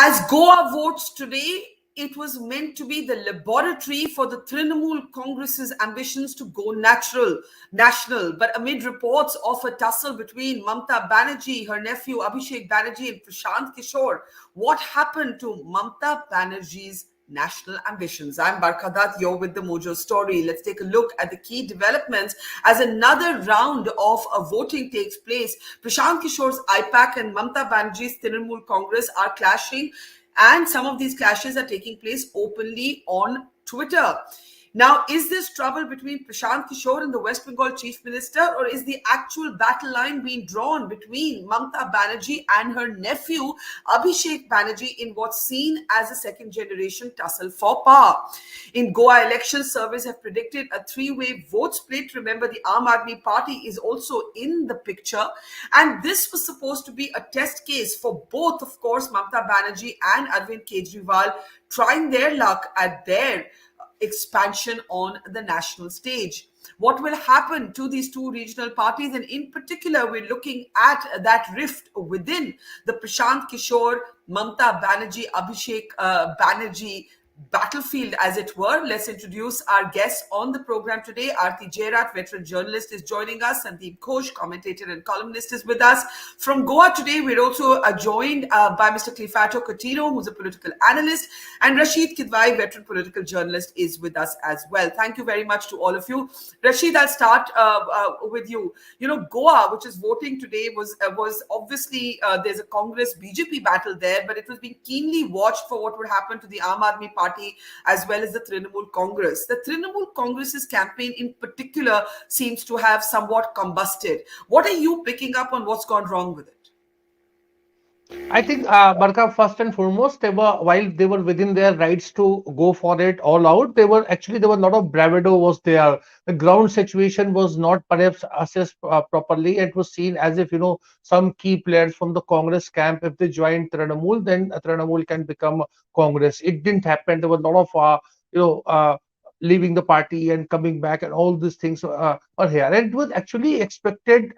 As Goa votes today, it was meant to be the laboratory for the Trinamool Congress's ambitions to go national. But amid reports of a tussle between Mamata Banerjee, her nephew Abhishek Banerjee, and Prashant Kishor, what happened to Mamata Banerjee's national ambitions? I'm Barkha Dutt, you're with the Mojo Story. Let's take a look at the key developments as another round of voting takes place. Prashant Kishor's IPAC and Mamata Banerjee's Trinamool Congress are clashing, and some of these clashes are taking place openly on Twitter. Now, is this trouble between Prashant Kishor and the West Bengal Chief Minister, or is the actual battle line being drawn between Mamata Banerjee and her nephew Abhishek Banerjee in what's seen as a second-generation tussle for power? In Goa, election surveys have predicted a three-way vote split. Remember, the Aam Aadmi Party is also in the picture, and this was supposed to be a test case for both, of course, Mamata Banerjee and Arvind Kejriwal trying their luck at their expansion on the national stage. What will happen to these two regional parties? And in particular, we're looking at that rift within the Prashant Kishor, Mamata Banerjee, Abhishek Banerjee battlefield, as it were. Let's introduce our guests on the program today. Arati, Jerath, veteran journalist, is joining us. Sandeep Ghosh, commentator and columnist, is with us. From Goa today, we're also joined by Mr. Cleofato Coutinho, who's a political analyst, and Rasheed Kidwai, veteran political journalist, is with us as well. Thank you very much to all of you. Rasheed, I'll start with you. You know, Goa, which is voting today, was obviously, there's a Congress BJP battle there, but it was being keenly watched for what would happen to the Aam Aadmi Party as well as the Trinamool Congress. The Trinamool Congress's campaign in particular seems to have somewhat combusted. What are you picking up on what's gone wrong with it? I think, Barkha, first and foremost, while they were within their rights to go for it all out, there was a lot of bravado was there. The ground situation was not perhaps assessed properly. It was seen as if, some key players from the Congress camp, if they join Trinamool, then Trinamool can become Congress. It didn't happen. There was a lot of, leaving the party and coming back, and all these things are here. And it was actually expected.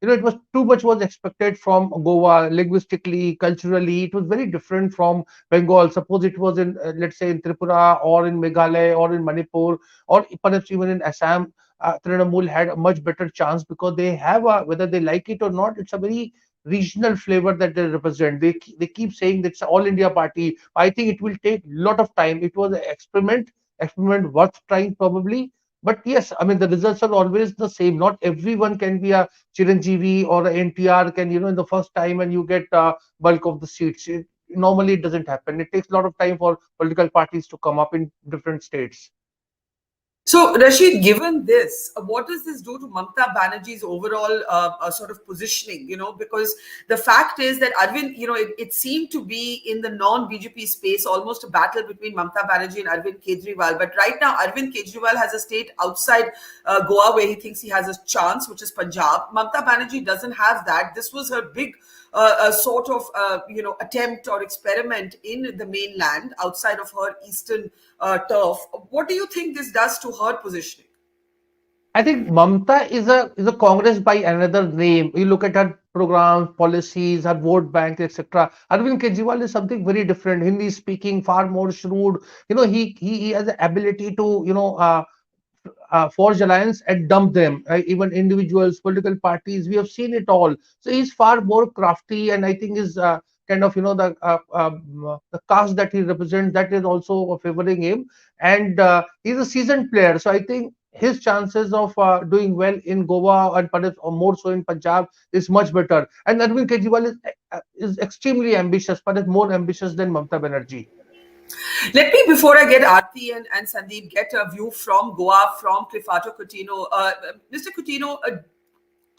It was too much was expected from Goa linguistically, culturally. It was very different from Bengal. Suppose it was in, let's say, in Tripura or in Meghalaya or in Manipur or perhaps even in Assam, Trinamool had a much better chance because they have, whether they like it or not, it's a very regional flavor that they represent. They keep saying that it's an all India party. I think it will take a lot of time. It was an experiment worth trying probably. But yes, I mean, the results are always the same. Not everyone can be a Chiranjeevi or a NTR can, in the first time and you get bulk of the seats. Normally, it doesn't happen. It takes a lot of time for political parties to come up in different states. So, Rasheed, given this, what does this do to Mamata Banerjee's overall sort of positioning? Because the fact is that Arvind, it seemed to be in the non-BJP space, almost a battle between Mamata Banerjee and Arvind Kejriwal. But right now, Arvind Kejriwal has a state outside Goa where he thinks he has a chance, which is Punjab. Mamata Banerjee doesn't have that. This was her big sort of, attempt or experiment in the mainland outside of her eastern turf. What do you think this does to her positioning? I think Mamata is a Congress by another name. You look at her programs, policies, her vote bank, etc. Arvind Kejriwal is something very different. Hindi speaking, far more shrewd. He has the ability to forge alliance and dump them. Even individuals, political parties. We have seen it all. So he's far more crafty, and I think is kind of the caste that he represents, that is also favoring him, and he's a seasoned player. So I think his chances of doing well in Goa and perhaps more so in Punjab is much better. And Arvind Kejriwal is extremely ambitious, perhaps more ambitious than Mamata Banerjee. Let me, before I get Arati and Sandeep, get a view from Goa, from Cleofato Coutinho. Mr. Coutinho,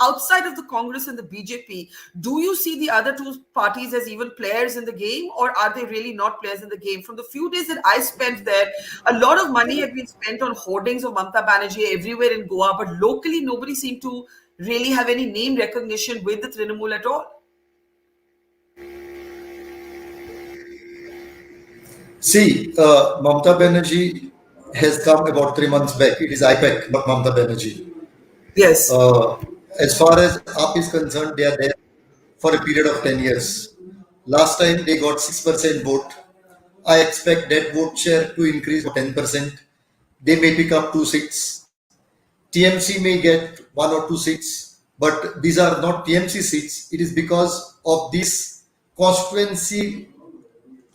outside of the Congress and the BJP, do you see the other two parties as even players in the game, or are they really not players in the game? From the few days that I spent there, a lot of money had been spent on hoardings of Mamata Banerjee everywhere in Goa, but locally nobody seemed to really have any name recognition with the Trinamool at all. See, Mamata Banerjee has come about 3 months back. It is I-PAC, not Mamata Banerjee. Yes. As far as AAP is concerned, they are there for a period of 10 years. Last time they got 6% vote. I expect that vote share to increase to 10%. They may pick up 2 seats. TMC may get 1 or 2 seats, but these are not TMC seats. It is because of these constituency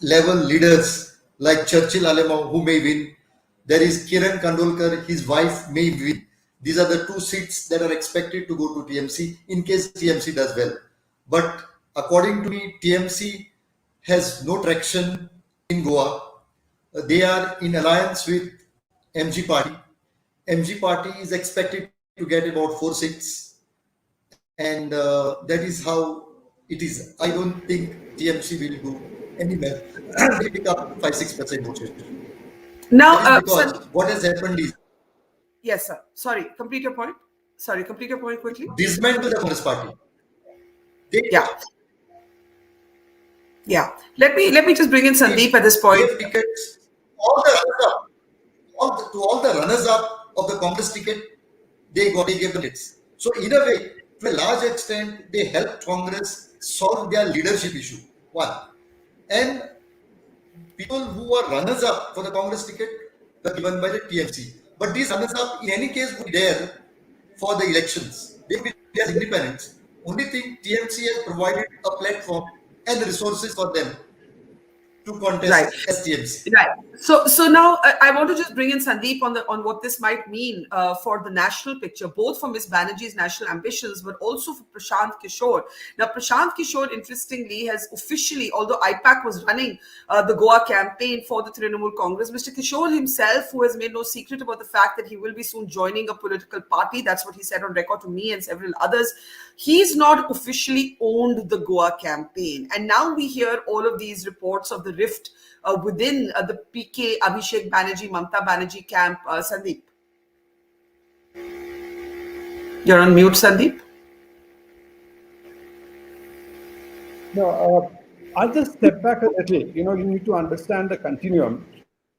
level leaders like Churchill Alemo who may win. There is Kiran Kandolkar, his wife may win. These are the 2 seats that are expected to go to TMC in case TMC does well. But according to me, TMC has no traction in Goa. They are in alliance with MG Party. MG Party is expected to get about 4 seats, and that is how it is. I don't think TMC will do any well. They pick up 5-6% vote share. That Now, is because Sandeep, what has happened is yes, sir. Sorry, complete your point. Sorry, complete your point quickly. dismantle the Congress Party. They Yeah, yeah. Let me just bring in Sandeep at this point. gave tickets all the runners up, all the runners up of the Congress ticket. They gave them tickets. So in a way, to a large extent, they helped Congress solve their leadership issue. One, and people who were runners up for the Congress ticket were given by the TMC. But these runners up, in any case, would be there for the elections. They would be there as independents. Only thing TMC has provided a platform and resources for them to Right. contest as TMC. Right. So now I want to just bring in Sandeep on what this might mean for the national picture, both for Ms. Banerjee's national ambitions, but also for Prashant Kishor. Now, Prashant Kishor, interestingly, has officially, although IPAC was running the Goa campaign for the Trinamool Congress, Mr. Kishor himself, who has made no secret about the fact that he will be soon joining a political party, that's what he said on record to me and several others, he's not officially owned the Goa campaign. And now we hear all of these reports of the rift within the PK Abhishek Banerjee, Mamata Banerjee camp. Sandeep. You're on mute, Sandeep. No, I'll just step back a little. You need to understand the continuum.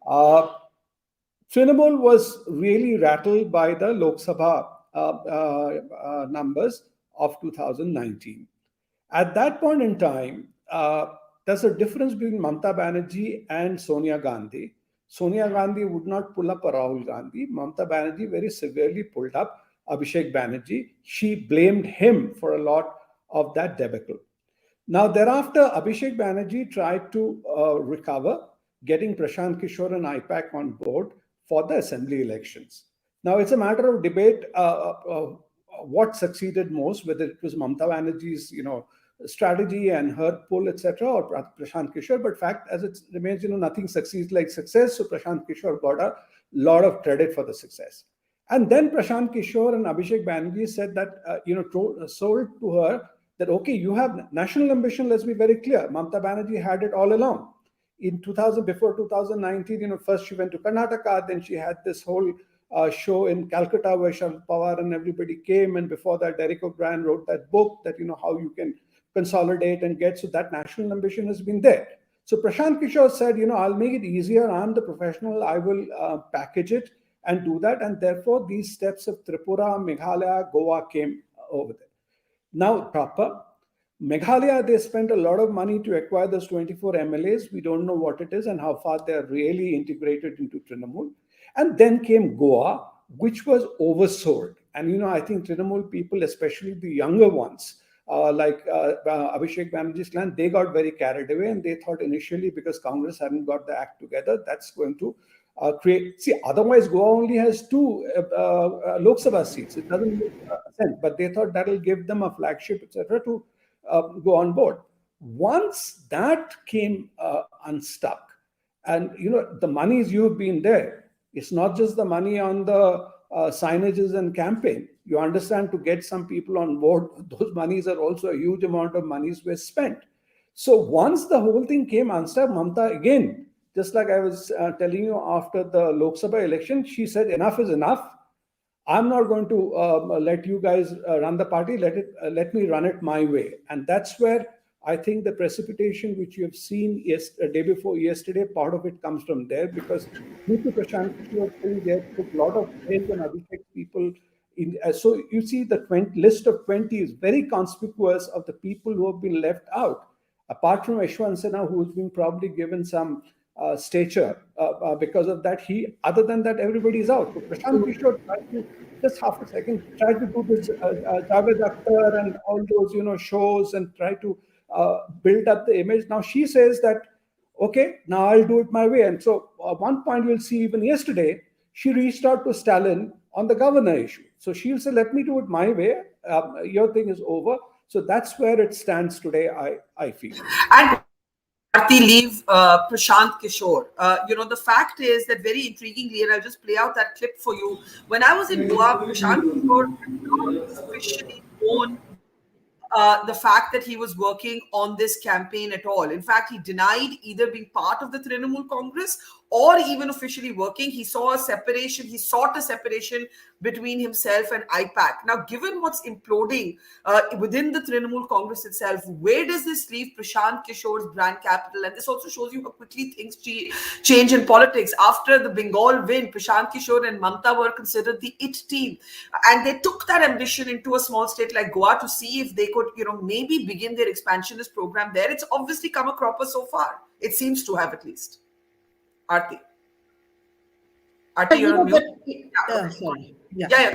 Trinamool was really rattled by the Lok Sabha numbers of 2019. At that point in time, there's a difference between Mamata Banerjee and Sonia Gandhi. Sonia Gandhi would not pull up a Rahul Gandhi. Mamata Banerjee very severely pulled up Abhishek Banerjee. She blamed him for a lot of that debacle. Now, thereafter, Abhishek Banerjee tried to recover, getting Prashant Kishor and IPAC on board for the assembly elections. Now, it's a matter of debate what succeeded most, whether it was Mamata Banerjee's, strategy and her pull, etc., or Prashant Kishor. But fact as it remains, nothing succeeds like success. So Prashant Kishor got a lot of credit for the success. And then Prashant Kishor and Abhishek Banerjee said that, sold to her that, okay, you have national ambition. Let's be very clear. Mamata Banerjee had it all along. Before 2019, first she went to Karnataka, then she had this whole show in Calcutta where Sharad Pawar and everybody came. And before that, Derek O'Brien wrote that book that, how you can consolidate and get. So that national ambition has been there. So Prashant Kishor said, I'll make it easier. I'm the professional. I will package it and do that. And therefore, these steps of Tripura, Meghalaya, Goa came over there. Now, proper. Meghalaya, they spent a lot of money to acquire those 24 MLAs. We don't know what it is and how far they're really integrated into Trinamool. And then came Goa, which was oversold. And, I think Trinamool people, especially the younger ones, like Abhishek Banerjee's clan, they got very carried away and they thought initially because Congress hadn't got the act together, that's going to create. See, otherwise Goa only has 2 Lok Sabha seats. It doesn't make sense, but they thought that'll give them a flagship, etc., to go on board. Once that came unstuck, and the monies you've been there, it's not just the money on the signages and campaign. You understand, to get some people on board, those monies are also a huge amount of monies were spent. So once the whole thing came unstuck, Mamata again, just like I was telling you after the Lok Sabha election, she said enough is enough. I'm not going to let you guys run the party. Let me run it my way. And that's where I think the precipitation which you have seen day before yesterday, part of it comes from there, because due to Prashant Kishor, there took a lot of help and Abhishek people. So you see the list of 20 is very conspicuous of the people who have been left out. apart from Yashwant Sinha, who's been probably given some stature because of that. Other than that, everybody is out. So Prashant Kishore tried to, just half a second, tried to do this Javed Akhtar and all those, shows, and try to build up the image. Now she says that, okay, now I'll do it my way. And so at one point you'll see, even yesterday, she reached out to Stalin on the governor issue. So she'll say, let me do it my way. Your thing is over. So that's where it stands today, I feel. And Arati leave Prashant Kishore. The fact is that, very intriguingly, and I'll just play out that clip for you. When I was in Goa, Prashant Kishore had not officially known the fact that he was working on this campaign at all. In fact, he denied either being part of the Trinamool Congress or even officially working. He saw a separation. He sought a separation between himself and I-PAC. Now, given what's imploding within the Trinamool Congress itself, where does this leave Prashant Kishore's brand capital? And this also shows you how quickly things change in politics. After the Bengal win, Prashant Kishore and Mamata were considered the it team. And they took that ambition into a small state like Goa to see if they could, maybe begin their expansionist program there. It's obviously come a cropper so far. It seems to have, at least. Arati, you're on mute. Sorry. Yeah. Yeah.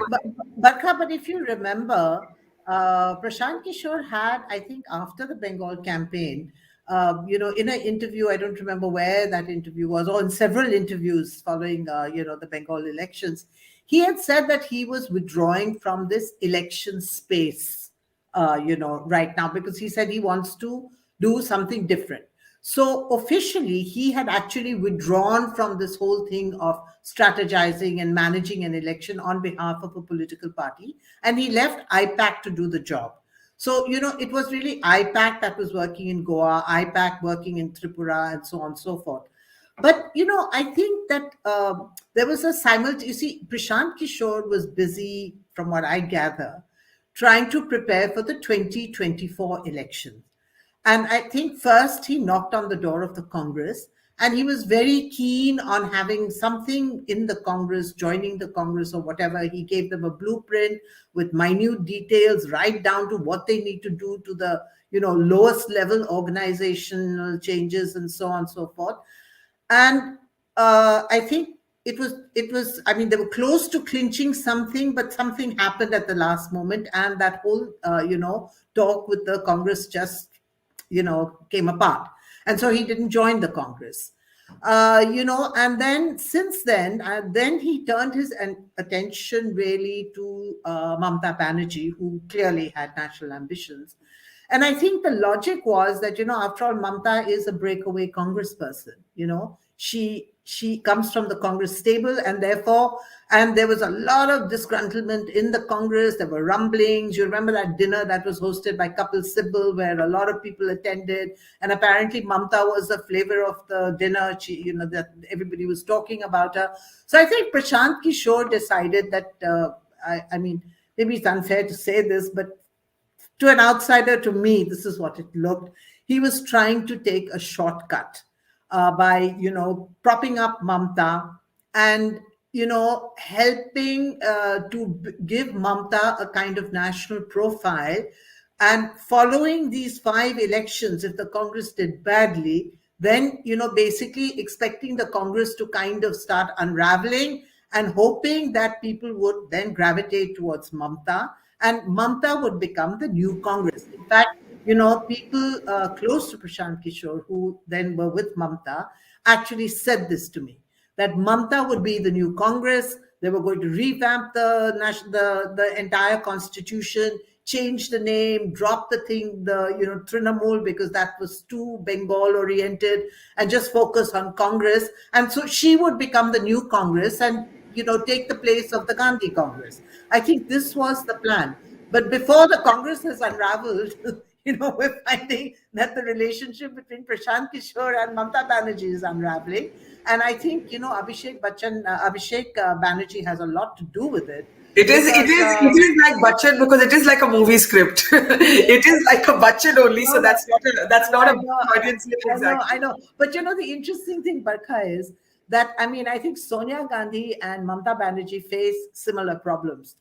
Barkha, but if you remember, Prashant Kishore had, I think, after the Bengal campaign, in an interview, I don't remember where that interview was, or in several interviews following, the Bengal elections, he had said that he was withdrawing from this election space, right now, because he said he wants to do something different. So officially, he had actually withdrawn from this whole thing of strategizing and managing an election on behalf of a political party, and he left I-PAC to do the job. So, it was really I-PAC that was working in Goa, I-PAC working in Tripura, and so on and so forth. But, I think that there was a Prashant Kishore was busy, from what I gather, trying to prepare for the 2024 election. And I think first he knocked on the door of the Congress, and he was very keen on having something in the Congress, joining the Congress or whatever. He gave them a blueprint with minute details, right down to what they need to do to the, lowest level organizational changes and so on and so forth. And I think it was, I mean, they were close to clinching something, but something happened at the last moment. And that whole, talk with the Congress just, came apart. And so he didn't join the Congress, and then since then he turned his attention really to Mamata Banerjee, who clearly had national ambitions. And I think the logic was that, after all, Mamata is a breakaway congressperson, she comes from the Congress stable, and therefore, and there was a lot of disgruntlement in the Congress. There were rumblings. You remember that dinner that was hosted by Kapil Sibal, where a lot of people attended, and apparently Mamata was the flavor of the dinner. She, that everybody was talking about her. So I think Prashant Kishore decided that, I mean, maybe it's unfair to say this, but to an outsider, to me, this is what it looked. He was trying to take a shortcut by, propping up Mamata and, helping to give Mamata a kind of national profile. And following these 5 elections, if the Congress did badly, then, basically expecting the Congress to kind of start unraveling and hoping that people would then gravitate towards Mamata, and Mamata would become the new Congress. In fact, people close to Prashant Kishore, who then were with Mamata, actually said this to me, that Mamata would be the new Congress. They were going to revamp the entire constitution, change the name, drop the Trinamool, because that was too Bengal oriented, and just focus on Congress. And so she would become the new Congress and, take the place of the Gandhi Congress. I think this was the plan. But before the Congress has unraveled, we're finding that the relationship between Prashant Kishore and Mamata Banerjee is unraveling. And I think, Abhishek Banerjee has a lot to do with it. It is like Bachchan, because it is like a movie script. It is like a Bachchan only, so that's not a audience exactly. I know. But the interesting thing, Barkha, is that, I mean, I think Sonia Gandhi and Mamata Banerjee face similar problems.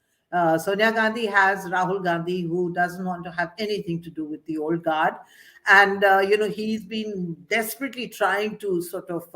Sonia Gandhi has Rahul Gandhi, who doesn't want to have anything to do with the old guard. And, he's been desperately trying to sort of,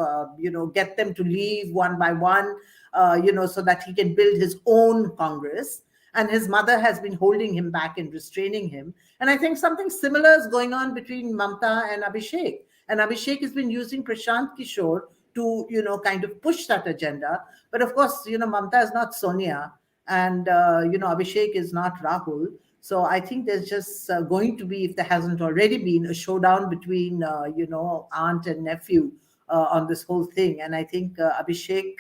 get them to leave one by one, so that he can build his own Congress. And his mother has been holding him back and restraining him. And I think something similar is going on between Mamata and Abhishek. And Abhishek has been using Prashant Kishor to, kind of push that agenda. But of course, Mamata is not Sonia, and, Abhishek is not Rahul. So I think there's just going to be, if there hasn't already been, a showdown between, aunt and nephew on this whole thing. And I think Abhishek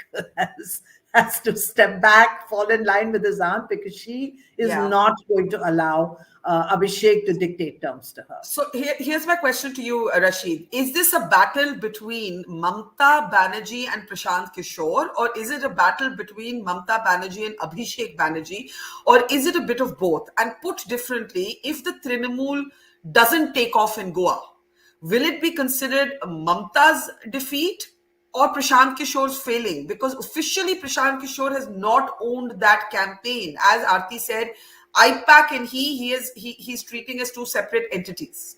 has to step back, fall in line with his aunt, because she is not going to allow Abhishek to dictate terms to her. So here's my question to you, Rasheed. Is this a battle between Mamata Banerjee and Prashant Kishor, or is it a battle between Mamata Banerjee and Abhishek Banerjee, or is it a bit of both? And put differently, if the Trinamool doesn't take off in Goa, will it be considered Mamata's defeat or Prashant Kishor's failing? Because officially Prashant Kishor has not owned that campaign. As Arati said, I-PAC and he's treating as two separate entities.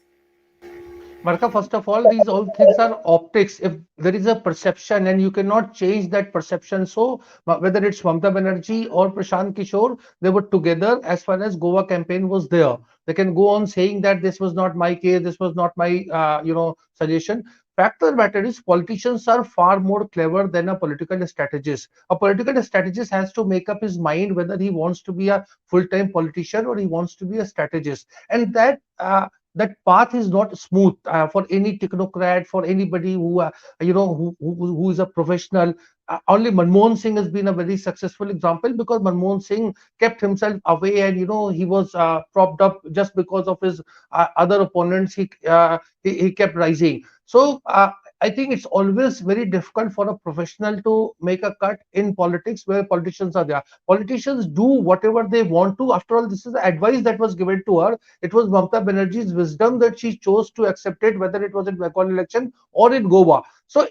Barkha, first of all, these all things are optics. If there is a perception and you cannot change that perception, so whether it's Mamata Banerjee or Prashant Kishor, they were together as far as Goa campaign was there. They can go on saying that this was not my case, this was not my, suggestion. Fact of the matter is, politicians are far more clever than a political strategist. A political strategist has to make up his mind whether he wants to be a full-time politician or he wants to be a strategist, and that path is not smooth for any technocrat, for anybody who who is a professional. Only Manmohan Singh has been a very successful example, because Manmohan Singh kept himself away, and he was propped up just because of his other opponents. He kept rising. So I think it's always very difficult for a professional to make a cut in politics where politicians are there. Politicians do whatever they want to. After all, this is the advice that was given to her. It was Mamata Banerjee's wisdom that she chose to accept it, whether it was in Bengal election or in Goa. So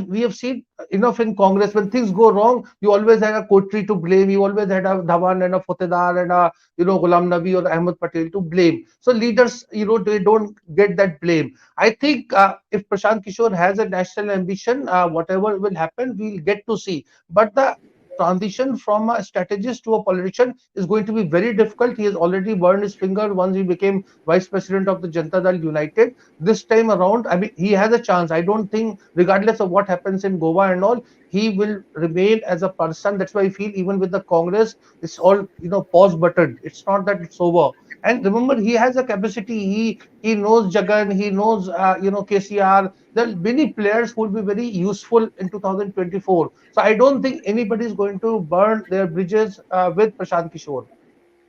we have seen enough in Congress. When things go wrong, you always had a Kotri to blame. You always had a Dhawan and a Fatedar and a Ghulam Nabi or Ahmed Patel to blame. So leaders, they don't get that blame. I think if Prashant Kishor has a national ambition, whatever will happen, we'll get to see. But the transition from a strategist to a politician is going to be very difficult. He has already burned his finger once he became vice president of the Janata Dal United. This time around, I mean, he has a chance. I don't think, regardless of what happens in Goa and all, he will remain as a person. That's why I feel even with the Congress, it's all pause button. It's not that it's over. And remember, he has a capacity. He knows Jagan. He knows KCR. There are many players who will be very useful in 2024. So I don't think anybody is going to burn their bridges with Prashant Kishor.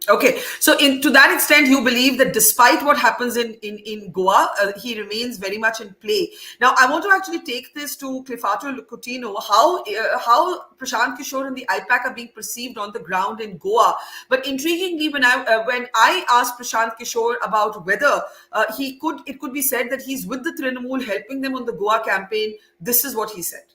Okay, so to that extent, you believe that despite what happens in Goa, he remains very much in play. Now, I want to actually take this to Cleofato Coutinho, how Prashant Kishor and the I-PAC are being perceived on the ground in Goa. But intriguingly, when I asked Prashant Kishor about whether it could be said that he's with the Trinamool helping them on the Goa campaign, this is what he said.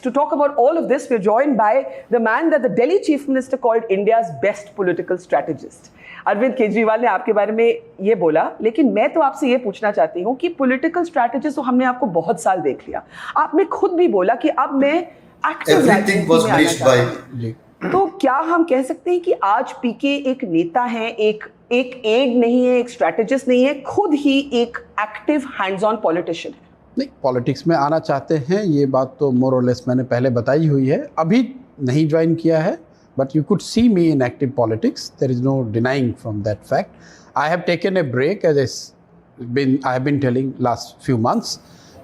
To talk about all of this, we're joined by the man that the Delhi Chief Minister called India's best political strategist. Arvind Kejriwal ने आपके बारे में ये बोला, लेकिन मैं तो आपसे ये पूछना चाहती हूँ कि पॉलिटिकल स्ट्रैटेजिस्ट तो हमने आपको बहुत साल देख लिया. आपने खुद भी बोला कि अब मैं एक्टिव राजनीति में आना चाहती हूँ. तो क्या हम कह सकते हैं कि आज पीके एक नेता है, एक एड नहीं है, एक स्ट्रैटेजिस्ट नहीं है, खुद ही एक एक्टिव हैंड्स ऑन पॉलिटिशियन है? नहीं, पॉलिटिक्स में आना चाहते हैं, ये बात तो मोर और लेस मैंने पहले बताई हुई है. अभी नहीं ज्वाइन किया है, but you could see me in active politics. There is no denying from that fact. I have taken a break as I have been telling last few months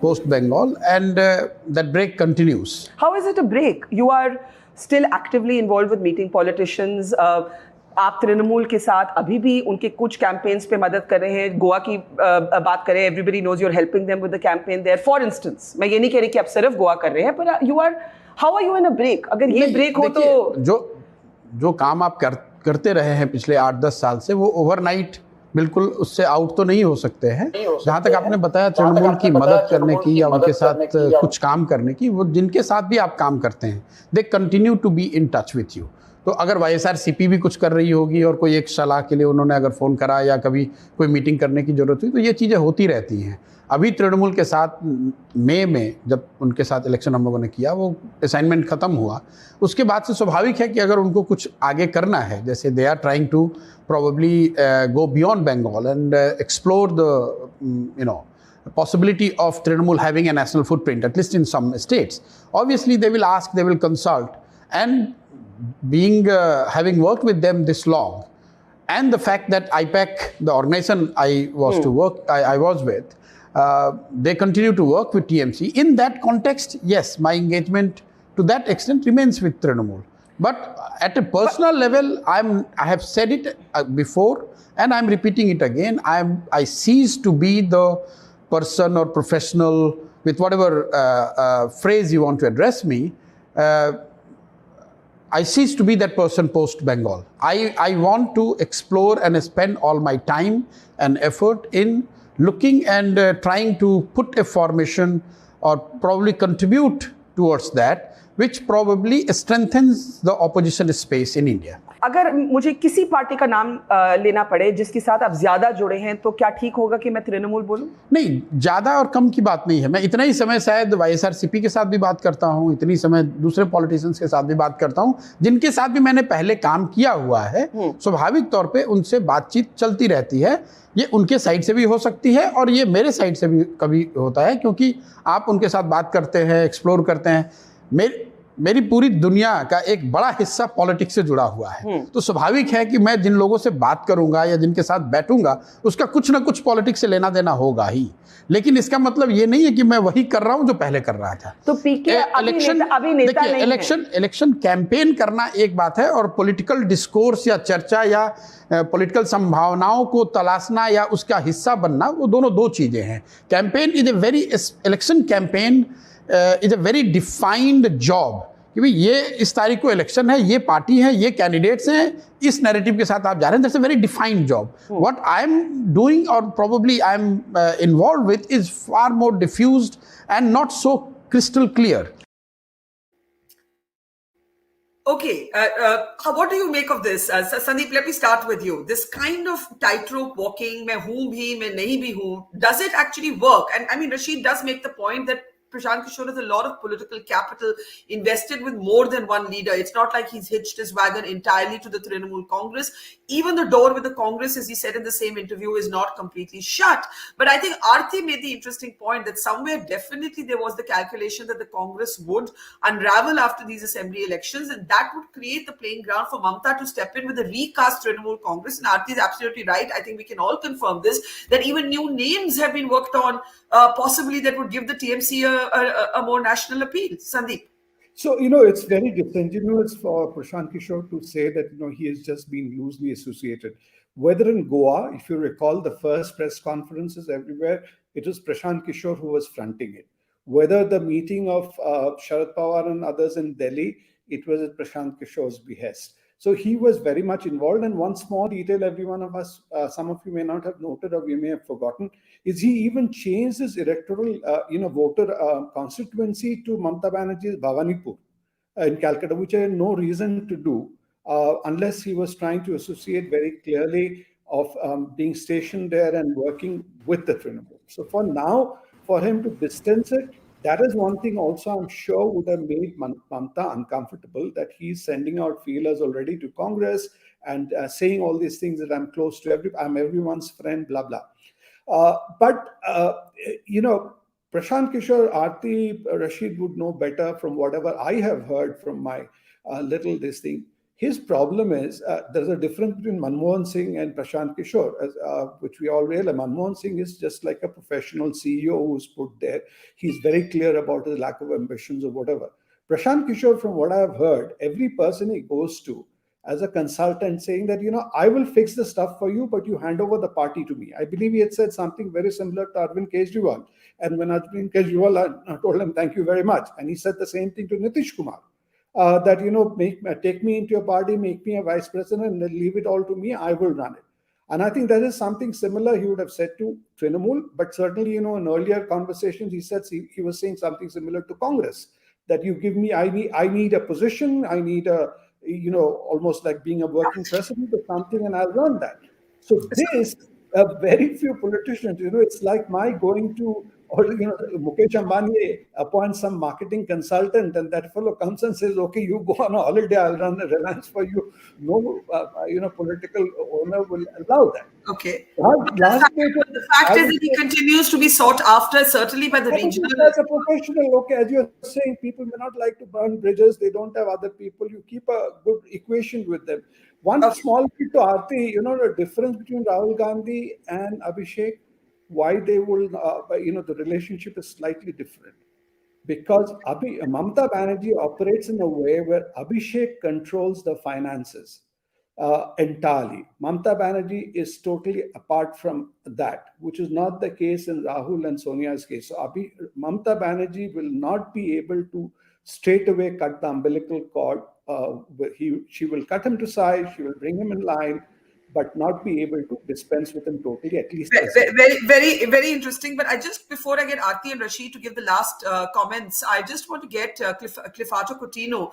post Bengal, and that break continues. How is it a break? You are still actively involve with meeting politicians. आप तृणमूल के साथ अभी भी उनके कुछ campaigns पे मदद कर रहे हैं. गोवा की बात करें, everybody knows you are helping them with the campaign there. For instance, मैं ये नहीं कह रही कि आप सिर्फ गोवा कर रहे हैं, पर you are, how are you in a break? अगर ये ब्रेक हो तो जो काम आप करते रहे हैं पिछले 8-10 साल से, वो ओवरनाइट बिल्कुल उससे आउट तो नहीं हो सकते हैं. जहाँ तक आपने बताया तृणमूल की मदद करने की या उनके साथ कुछ काम करने की, वो जिनके साथ भी आप काम करते हैं, they continue to be in touch with you. तो अगर YSRCP भी कुछ कर रही होगी और कोई एक सलाह के लिए उन्होंने अगर फ़ोन करा या कभी कोई मीटिंग करने की ज़रूरत हुई, तो ये चीज़ें होती रहती हैं। अभी तृणमूल के साथ मई में जब उनके साथ इलेक्शन हम लोगों ने किया, वो असाइनमेंट ख़त्म हुआ, उसके बाद से स्वाभाविक है कि अगर उनको कुछ आगे करना है, जैसे they are trying to probably go beyond Bengal and explore the possibility of Trinamool having a national footprint, at least in some states. Obviously, they will ask, they will consult, and being having worked with them this long, and the fact that IPAC, the organization I was to work, I was with, they continue to work with TMC. In that context, yes, my engagement to that extent remains with Trinamool. But at a personal level, I have said it before, and I'm repeating it again. I cease to be the person or professional, with whatever phrase you want to address me. I cease to be that person post Bengal. I want to explore and spend all my time and effort in looking and trying to put a formation or probably contribute towards that, which probably strengthens the opposition space in India. अगर मुझे किसी party का नाम लेना पड़े जिसके साथ आप ज्यादा जुड़े हैं, तो क्या ठीक होगा कि मैं तृणमूल बोलूं? नहीं, ज्यादा और कम की बात नहीं है। मैं इतना ही समय शायद YSRCP के साथ भी बात करता हूं, इतनी समय दूसरे पॉलिटिशियंस के साथ भी बात करता हूं, जिनके साथ भी मैंने पहले काम किया हुआ है। स्वाभाविक तौर पे उनसे बातचीत चलती रहती है। ये उनके साइड से भी हो सकती है और ये मेरे साइड से भी कभी होता है, क्योंकि आप उनके साथ बात करते हैं, एक्सप्लोर करते हैं। मेरी पूरी दुनिया का एक बड़ा हिस्सा पॉलिटिक्स से जुड़ा हुआ है, तो स्वाभाविक है कि मैं जिन लोगों से बात करूंगा या जिनके साथ बैठूंगा, उसका कुछ ना कुछ पॉलिटिक्स से लेना देना होगा ही। लेकिन इसका मतलब ये नहीं है कि मैं वही कर रहा हूं जो पहले कर रहा था। तो पीके इलेक्शन कैंपेन करना एक बात है, और पॉलिटिकल डिस्कोर्स या चर्चा या पॉलिटिकल संभावनाओं को तलाशना या उसका हिस्सा बनना, वो दोनों दो चीजें हैं। Campaign is a very election campaign is a very defined job कि भाई ये इस तारीख को इलेक्शन है, ये पार्टी है, ये कैंडिडेट्स हैं, इस नैरेटिव के साथ आप जा रहे हैं। That's a very defined job. What I am doing और probably I am involve with is far more diffused and not so crystal clear. Okay, what do you make of this? Sandeep, let me start with you. This kind of tightrope walking, मैं हूँ भी, मैं नहीं भी हूँ, does it actually work? And I mean, Rasheed does make the point that Prashant Kishor has a lot of political capital invested with more than one leader. It's not like he's hitched his wagon entirely to the Trinamool Congress. Even the door with the Congress, as he said in the same interview, is not completely shut. But I think Arati made the interesting point that somewhere definitely there was the calculation that the Congress would unravel after these assembly elections, and that would create the playing ground for Mamata to step in with a recast Trinamool Congress. And Arati is absolutely right. I think we can all confirm this, that even new names have been worked on, possibly that would give the TMC a more national appeal. Sandeep. So, it's very disingenuous for Prashant Kishor to say that, he has just been loosely associated. Whether in Goa, if you recall the first press conferences everywhere, it was Prashant Kishor who was fronting it. Whether the meeting of Sharad Pawar and others in Delhi, it was at Prashant Kishor's behest. So he was very much involved. And one small detail every one of us, some of you may not have noted or we may have forgotten, is he even changed his electoral, voter constituency to Mamata Banerjee's Bhawanipur in Calcutta, which I had no reason to do unless he was trying to associate very clearly of being stationed there and working with the Trinamool. So for now, for him to distance it, that is one thing also I'm sure would have made Mamata uncomfortable, that he's sending out feelers already to Congress and saying all these things that I'm close to I'm everyone's friend, blah, blah. But Prashant Kishor, Arati, Rasheed would know better from whatever I have heard from my little this thing. His problem is there's a difference between Manmohan Singh and Prashant Kishor, which we all realize. Manmohan Singh is just like a professional CEO who's put there. He's very clear about his lack of ambitions or whatever. Prashant Kishor, from what I have heard, every person he goes to as a consultant saying that, I will fix the stuff for you, but you hand over the party to me. I believe he had said something very similar to Arvind Kejriwal. And when Arvind Kejriwal told him, thank you very much. And he said the same thing to Nitish Kumar. That, take me into your party, make me a vice president, and leave it all to me, I will run it. And I think that is something similar he would have said to Trinamool, but certainly, in earlier conversations, he was saying something similar to Congress, that you give me, I need a position, I need a almost like being a working president or something, and I'll run that. So this, very few politicians, it's like my going to, or Mukesh Ambani appoints some marketing consultant, and that fellow comes and says, "Okay, you go on a holiday, I'll run a Reliance for you." No, political owner will allow that. Okay. The fact is that he continues to be sought after, certainly by the regional. As a professional, okay, as you're saying, people may not like to burn bridges. They don't have other people. You keep a good equation with them. One small bit to Arati, the difference between Rahul Gandhi and Abhishek, why they will, the relationship is slightly different. Because Mamata Banerjee operates in a way where Abhishek controls the finances entirely. Mamata Banerjee is totally apart from that, which is not the case in Rahul and Sonia's case. So Mamata Banerjee will not be able to straight away cut the umbilical cord. She will cut him to size, she will bring him in line, but not be able to dispense with him totally, at least. Very, very interesting. But before I get Arati and Rasheed to give the last comments, I just want to get Cleofato Coutinho.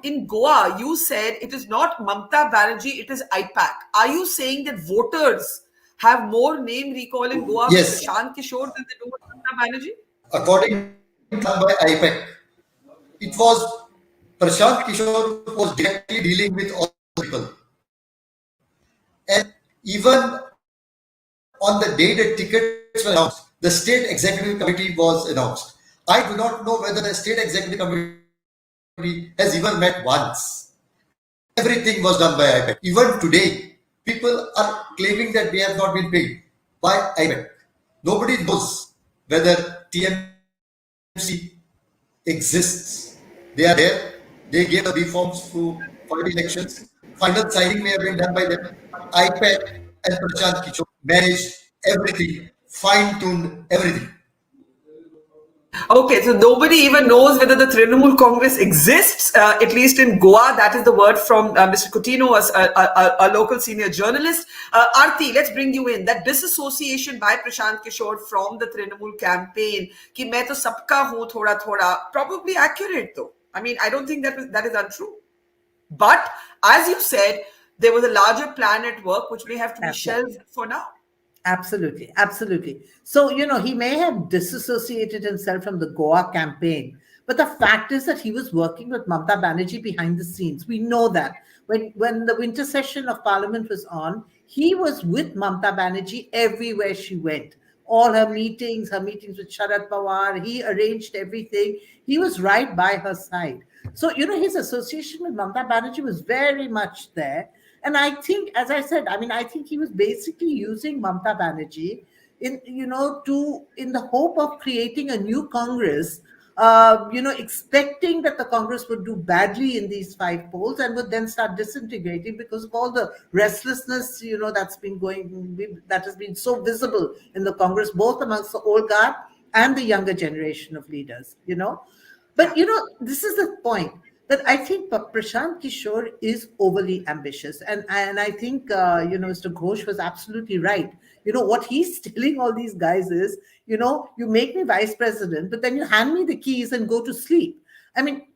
In Goa, you said it is not Mamata Banerjee, it is I-PAC. Are you saying that voters have more name recall in Goa with Prashant Kishor than they do with Mamata Banerjee? According to by I-PAC, it was Prashant Kishor was directly dealing with all the people. And even on the day the tickets were announced, the state executive committee was announced. I do not know whether the state executive committee has even met once. Everything was done by I-PAC. Even today, people are claiming that they have not been paid by I-PAC. Nobody knows whether TMC exists. They are there. They gave the reforms to 5 elections. Final signing may have been done by them. I-PAC and Prashant Kishor managed everything, fine-tuned everything. Okay, so nobody even knows whether the Trinamool Congress exists, at least in Goa. That is the word from Mr. Coutinho, a local senior journalist. Arati, let's bring you in. That disassociation by Prashant Kishor from the Trinamool campaign, ki main to sabka hu thoda thoda, probably accurate though. I mean, I don't think that is untrue. But as you said, there was a larger plan at work which may have to be shelved for now. Absolutely, absolutely. So, he may have disassociated himself from the Goa campaign, but the fact is that he was working with Mamata Banerjee behind the scenes. We know that. When the winter session of Parliament was on, he was with Mamata Banerjee everywhere she went. All her meetings with Sharad Pawar, he arranged everything. He was right by her side. So, his association with Mamata Banerjee was very much there. And I think, as I said, I think he was basically using Mamata Banerjee in the hope of creating a new Congress, expecting that the Congress would do badly in these 5 polls and would then start disintegrating because of all the restlessness, that has been so visible in the Congress, both amongst the old guard and the younger generation of leaders, But, this is the point. That I think Prashant Kishor is overly ambitious. And I think, Mr. Ghosh was absolutely right. What he's telling all these guys is, you make me vice president, but then you hand me the keys and go to sleep. I mean,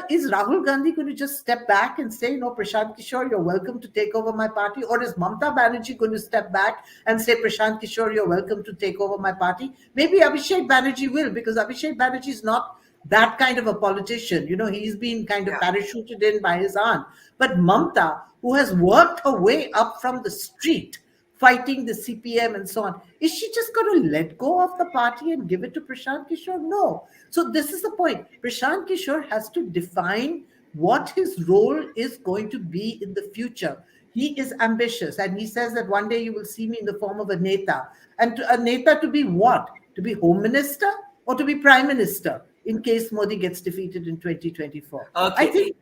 is Rahul Gandhi going to just step back and say, Prashant Kishor, you're welcome to take over my party? Or is Mamata Banerjee going to step back and say, Prashant Kishor, you're welcome to take over my party? Maybe Abhishek Banerjee will, because Abhishek Banerjee is not that kind of a politician. He's been kind of parachuted in by his aunt. But Mamata, who has worked her way up from the street, fighting the CPM and so on, is she just going to let go of the party and give it to Prashant Kishor? No. So this is the point. Prashant Kishor has to define what his role is going to be in the future. He is ambitious, and he says that one day you will see me in the form of a neta. And a neta to be what? To be home minister or to be prime minister? In case Modi gets defeated in 2024. Okay. I think,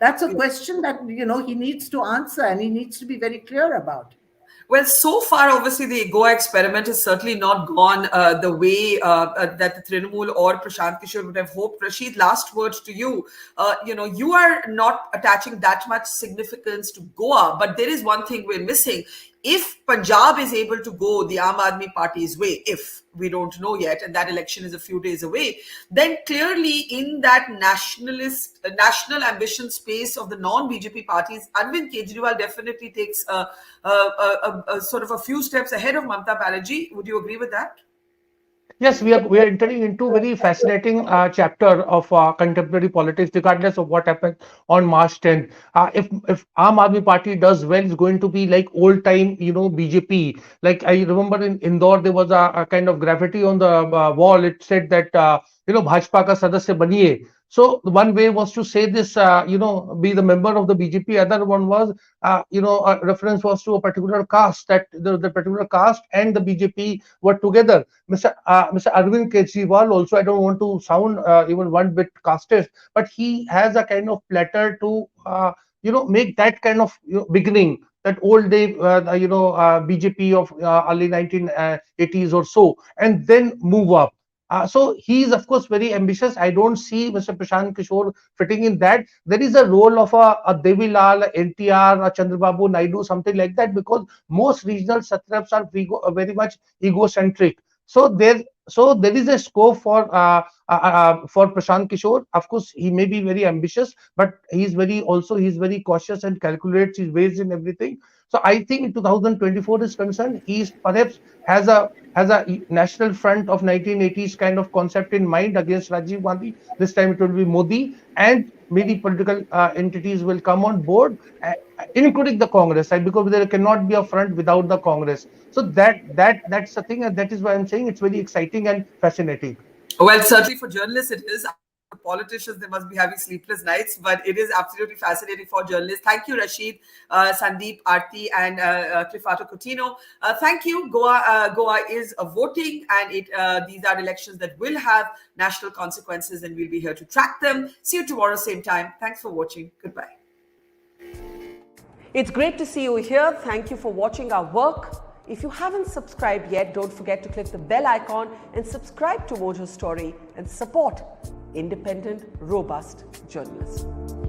that's a question that, he needs to answer, and he needs to be very clear about. Well, so far, obviously, the Goa experiment has certainly not gone the way that the Trinamool or Prashant Kishor would have hoped. Rasheed, last words to you. You are not attaching that much significance to Goa, but there is one thing we're missing. If Punjab is able to go the Aam Aadmi Party's way, if we don't know yet, and that election is a few days away, then clearly in that national ambition space of the non-BJP parties, Arvind Kejriwal definitely takes a sort of a few steps ahead of Mamata Banerjee. Would you agree with that? Yes, we are entering into very fascinating chapter of contemporary politics, regardless of what happened on March 10th. If Aam Aadmi Party does well, it's going to be like old time, BJP. Like I remember in Indore, there was a kind of graffiti on the wall. It said that Bhajpa ka sadasya baniye. So one way was to say this, be the member of the BJP. Other one was, a reference was to a particular caste, that the particular caste and the BJP were together. Mr. Arvind Kejriwal also, I don't want to sound even one bit casteist, but he has a kind of platter to, make that kind of beginning, that old day, BJP of early 1980s or so, and then move up. So he is, of course, very ambitious. I don't see Mr. Prashant Kishor fitting in that. There is a role of a Devilal, a NTR, a Chandrababu Naidu, something like that, because most regional satraps are very much egocentric. So there is a scope for Prashant Kishor. Of course, he may be very ambitious, but he's very cautious and calculates his ways in everything. So I think in 2024 is concerned, he perhaps has a national front of 1980s kind of concept in mind against Rajiv Gandhi. This time it will be Modi, and many political entities will come on board, including the Congress, right? Because there cannot be a front without the Congress. So that's the thing, and that is why I'm saying it's very exciting and fascinating. Well, certainly for journalists it is. For politicians, they must be having sleepless nights, but it is absolutely fascinating for journalists. Thank you, Rasheed, Sandeep, Arati, and Cleofato, Coutinho. Thank you. Goa is voting, and these are elections that will have national consequences, and we'll be here to track them. See you tomorrow, same time. Thanks for watching. Goodbye. It's great to see you here. Thank you for watching our work. If you haven't subscribed yet, don't forget to click the bell icon and subscribe to Mojo Story and support independent, robust journalism.